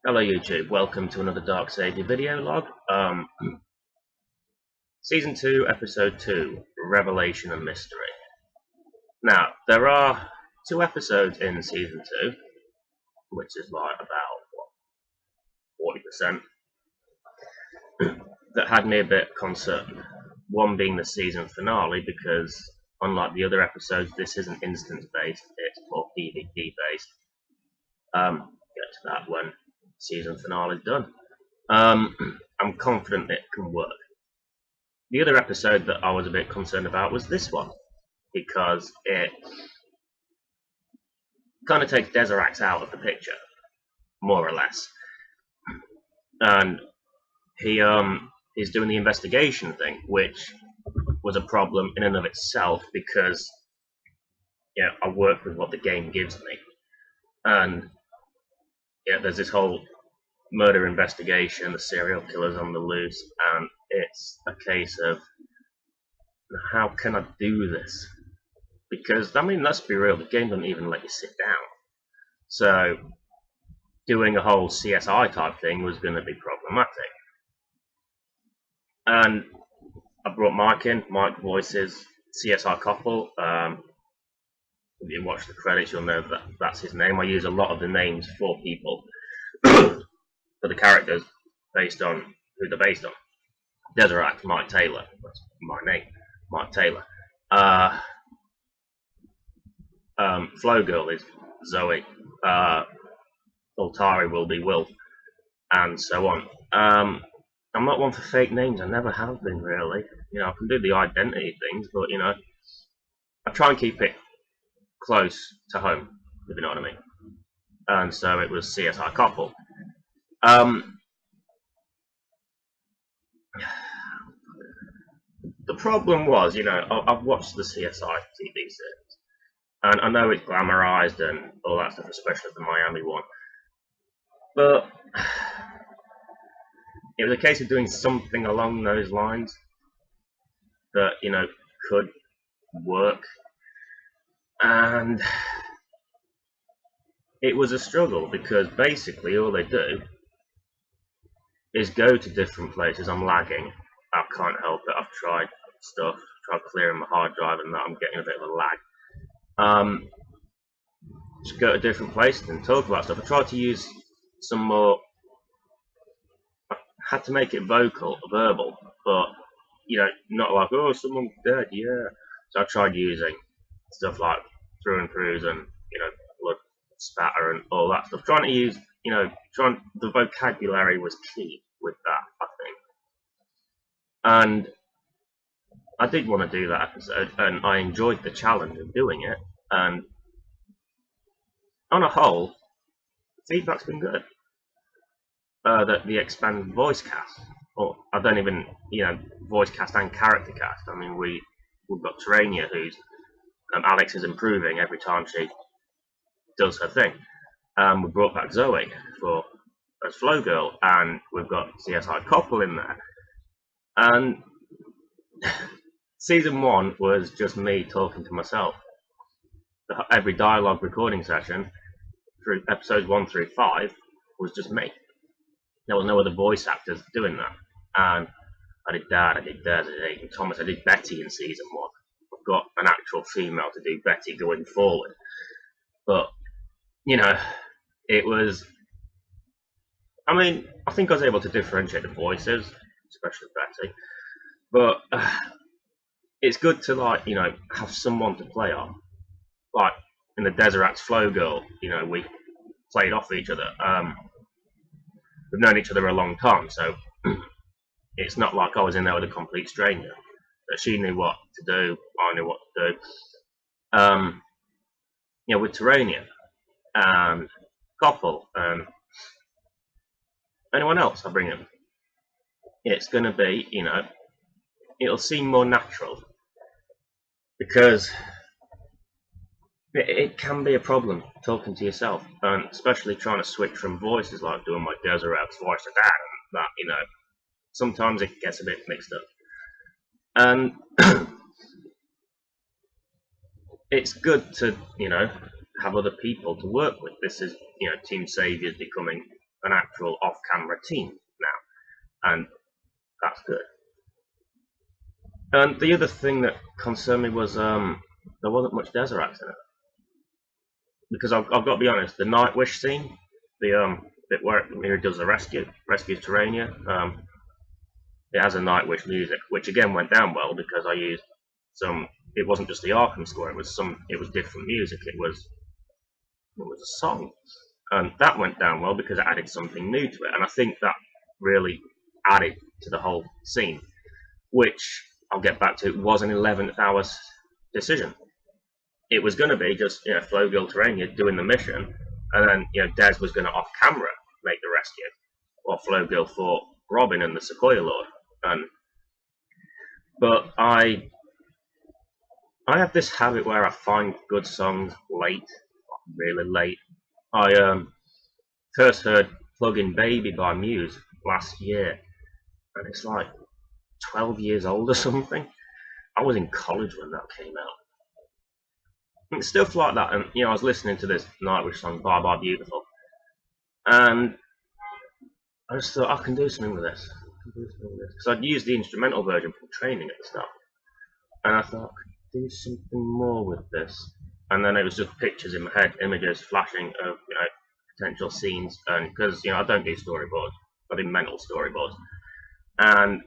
Hello YouTube, welcome to another Dark Saviour video log. Season 2, Episode 2, Revelation and Mystery. Now, there are 2 episodes in Season 2, which is like about 40%, that had me a bit concerned. One being the season finale, because unlike the other episodes, this isn't instance-based, it's more PvP-based. Get to that when season finale is done. I'm confident it can work. The other episode that I was a bit concerned about was this one, because it kind of takes Dezaras out of the picture, more or less. And he's doing the investigation thing, which was a problem in and of itself, because I work with what the game gives me. And there's this whole murder investigation, the serial killer's on the loose, and it's a case of how can I do this? Because, I mean, let's be real, the game doesn't even let you sit down. So, doing a whole CSI type thing was going to be problematic. And I brought Mike in, Mike voices CSI Koppel. If you watch the credits, you'll know that that's his name. I use a lot of the names for people, for the characters, based on who they're based on. Dezaras, Mike Taylor, that's my name, Mike Taylor. Flow Girl is Zoe. Altari will be Will, and so on. I'm not one for fake names, I never have been really. I can do the identity things, but I try and keep it close to home, if you know what I mean. And so it was CSI Koppel. The problem was, I've watched the CSI TV series, and I know it's glamorized and all that stuff, especially the Miami one. But it was a case of doing something along those lines that, could work. And it was a struggle, because basically all they do is go to different places. I'm lagging. I can't help it. I've tried stuff, tried clearing my hard drive, and that I'm getting a bit of a lag. Just go to different places and talk about stuff. I tried to use some more. I had to make it verbal, but not like, oh, someone's dead, yeah. So I tried using stuff like through and throughs and blood spatter and all that stuff. Trying to use, the vocabulary was key with that, I think. And I did want to do that episode, and I enjoyed the challenge of doing it. And on a whole, feedback's been good. That the expanded voice cast, or I don't even, voice cast and character cast. I mean, we've got Terania, who's Alex is improving every time she does her thing. We brought back Zoe as Flow Girl, and we've got CSI Koppel in there. And season 1 was just me talking to myself. Every dialogue recording session through episodes 1 through 5 was just me. There was no other voice actors doing that. And I did Dad, I did Des, I did Agent Thomas, I did Betty in season 1. I've got an actual female to do Betty going forward. But, it was... I mean, I think I was able to differentiate the voices, especially Betty. But it's good to, have someone to play on. Like, in the Dezaras Flow Girl, we played off each other. We've known each other a long time, so it's not like I was in there with a complete stranger. But she knew what to do, I knew what to do. With Terania and Koppel and anyone else I bring in, it's going to be, it'll seem more natural, because it can be a problem talking to yourself, and especially trying to switch from voices, like doing my Dezaras voice to that, and that, sometimes it gets a bit mixed up. And it's good to, have other people to work with. This is, Team Saviour's becoming an actual off-camera team now, and that's good. And the other thing that concerned me was there wasn't much Dezaras in it, because I've got to be honest, the Nightwish scene, the bit where he does the rescues Terrania, it has a Nightwish music, which again went down well because I used some. It wasn't just the Arkham score; it was different music. It was a song, and that went down well because it added something new to it, and I think that really added to the whole scene, which I'll get back to. It was an 11th hour decision. It was going to be just Flo Girl Terrania doing the mission, and then Des was going to off camera make the rescue, while Flo Girl fought Robin and the Sequoia Lord. But I have this habit where I find good songs late, really late. I first heard Plug-in Baby by Muse last year, and it's like 12 years old or something. I was in college when that came out. And stuff like that, and I was listening to this Nightwish song, Bye Bye Beautiful, and I just thought I can do something with this. Because I'd used the instrumental version from training at the start, and I thought I could do something more with this. And then it was just pictures in my head, images flashing of potential scenes, and because I don't do storyboards, I do mental storyboards. And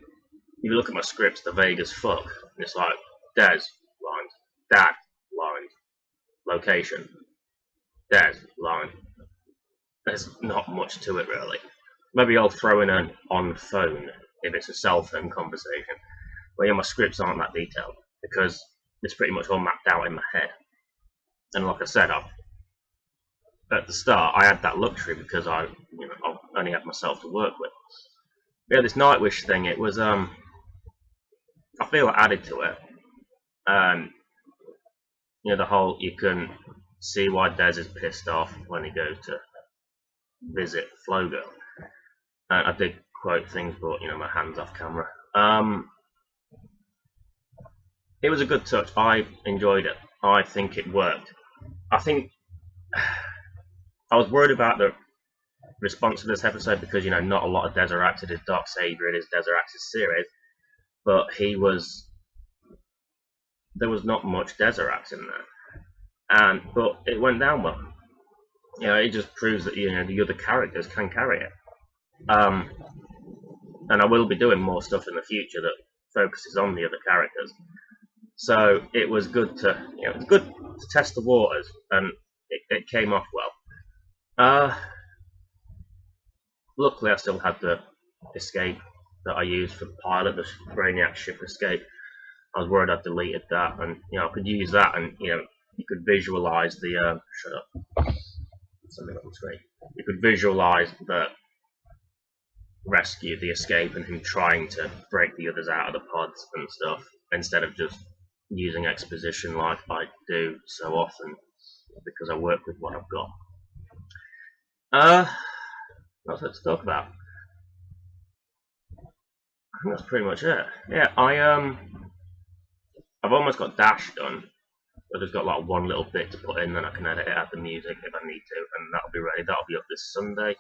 you look at my scripts, they're vague as fuck, and it's like Des lines, Dad lines, location, Des line. There's not much to it really. Maybe I'll throw in an on phone if it's a cell phone conversation. But my scripts aren't that detailed because it's pretty much all mapped out in my head. And like I said, at the start I had that luxury because I only had myself to work with. But this Nightwish thing, it was I feel it added to it. The whole, you can see why Des is pissed off when he goes to visit Flo Girl. I did quote things, but my hand's off camera. It was a good touch. I enjoyed it. I think it worked. I think I was worried about the response to this episode because not a lot of Dezaras. It is Dark Saviour, it is Dezaras' series, but there was not much Dezaras in there, but it went down well. It just proves that the other characters can carry it. And I will be doing more stuff in the future that focuses on the other characters. So it was good to test the waters, and it came off well. Luckily, I still had the escape that I used for the pilot, the Brainiac ship escape. I was worried I'd deleted that, and I could use that, and you could visualize the shut up. Something on the screen. You could visualize the rescue, the escape, and him trying to break the others out of the pods and stuff, instead of just using exposition like I do so often because I work with what I've got. What's there to talk about? I think that's pretty much it. Yeah, I've almost got Dash done. I've just got like one little bit to put in, then I can edit it, add the music if I need to, and that'll be ready. That'll be up this Sunday.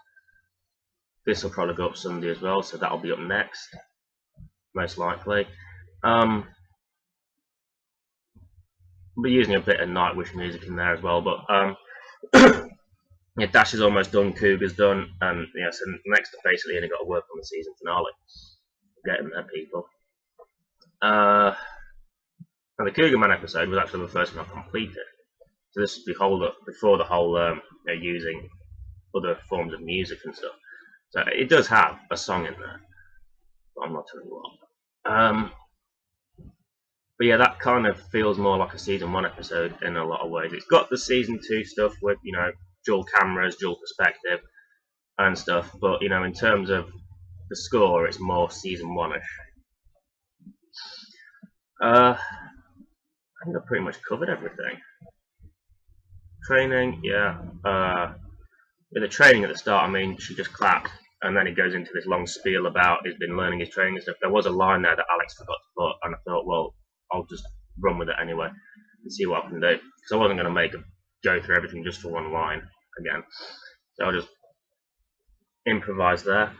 This will probably go up Sunday as well, so that'll be up next, most likely. I'll be using a bit of Nightwish music in there as well, but yeah, Dash is almost done, Cougar's done, and so next I basically only got to work on the season finale. Get in there, people. And the Cougar Man episode was actually the first one I completed. So this is before the whole using other forms of music and stuff. So it does have a song in there, but I'm not telling you what. But yeah, that kind of feels more like a season 1 episode in a lot of ways. It's got the season 2 stuff with dual cameras, dual perspective, and stuff. But in terms of the score, it's more season 1ish. I think I pretty much covered everything. Training, yeah. With the training at the start, I mean, she just clapped, and then he goes into this long spiel about he's been learning his training and stuff. There was a line there that Alex forgot to put, and I thought, well, I'll just run with it anyway and see what I can do. Because I wasn't going to make him go through everything just for one line again. So I'll just improvise there.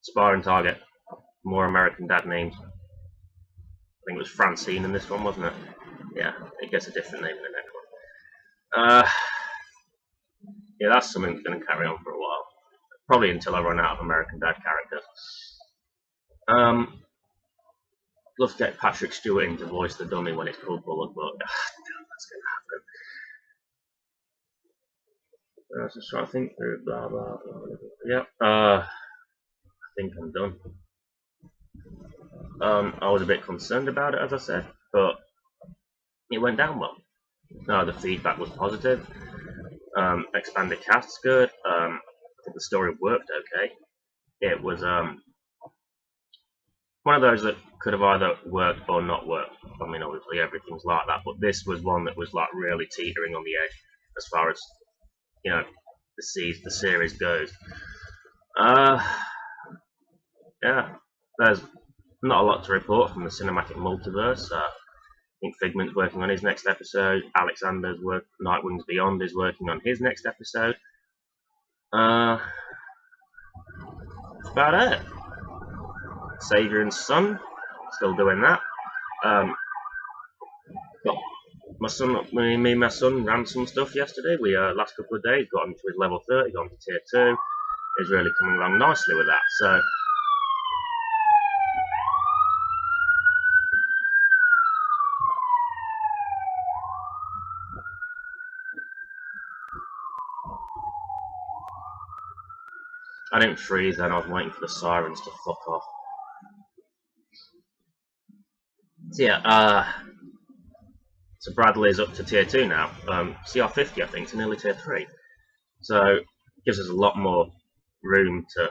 Sparring target, more American Dad names. I think it was Francine in this one, wasn't it? Yeah, it gets a different name in the next one. Yeah, that's something that's going to carry on for a while. Probably until I run out of American Dad characters. Love to get Patrick Stewart in to voice the dummy when it's called Bullock, but that's going to happen. I was just trying to think through blah blah blah. Yeah, I think I'm done. I was a bit concerned about it, as I said, but it went down well. The feedback was positive. Expanded cast's good. I think the story worked okay. It was one of those that could have either worked or not worked. I mean, obviously everything's like that, but this was one that was like really teetering on the edge as far as the series goes. Yeah, there's not a lot to report from the cinematic multiverse. I think Figment's working on his next episode. Alexander's Nightwing's Beyond is working on his next episode. That's about it. Saviour and Son, still doing that. Got my son ran some stuff yesterday. We last couple of days got him to his level 30, got him to tier 2. He's really coming along nicely with that. So I didn't freeze then, I was waiting for the sirens to fuck off. So yeah, so Bradley's up to tier 2 now. CR50 I think to nearly tier 3. So it gives us a lot more room to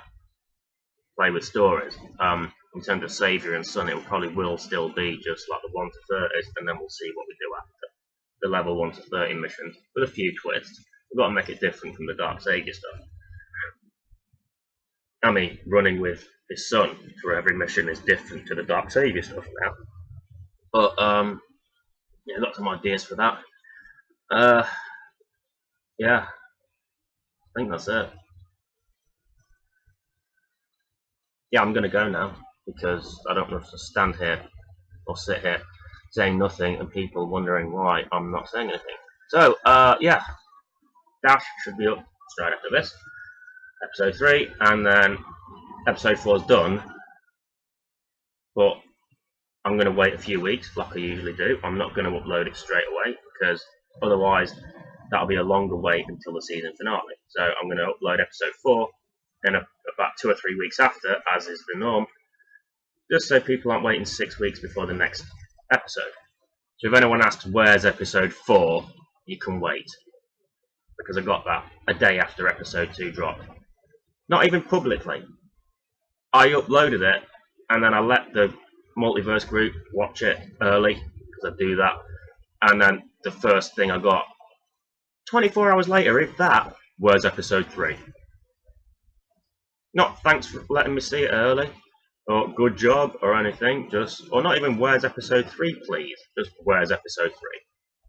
play with stories. In terms of Saviour and Son, it probably will still be just like the 1 to 30s, and then we'll see what we do after the level 1 to 30 missions with a few twists. We've got to make it different from the Dark Saviour stuff. I mean, running with his son through every mission is different to the Dark Saviour stuff now. But yeah, got some ideas for that. Yeah, I think that's it. Yeah, I'm gonna go now because I don't want to stand here or sit here saying nothing and people wondering why I'm not saying anything. So, yeah, Dash should be up straight after this, episode 3, and then episode 4 is done. But I'm going to wait a few weeks, like I usually do. I'm not going to upload it straight away because otherwise that'll be a longer wait until the season finale. So I'm going to upload episode 4 then about 2 or 3 weeks after, as is the norm, just so people aren't waiting 6 weeks before the next episode. So if anyone asks where's episode 4, you can wait, because I got that a day after episode 2 dropped. Not even publicly. I uploaded it and then I let the multiverse group watch it early, because I do that, and then the first thing I got 24 hours later, if that, was episode 3. Not thanks for letting me see it early, or good job, or anything, or not even where's episode 3 please, just where's episode 3.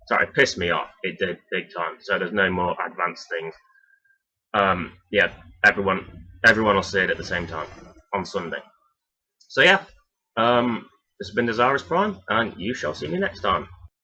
Sorry, it pissed me off, it did, big time, so there's no more advanced things. Yeah, everyone will see it at the same time, on Sunday. So yeah, this has been Dezaras Prime, and you shall see me next time.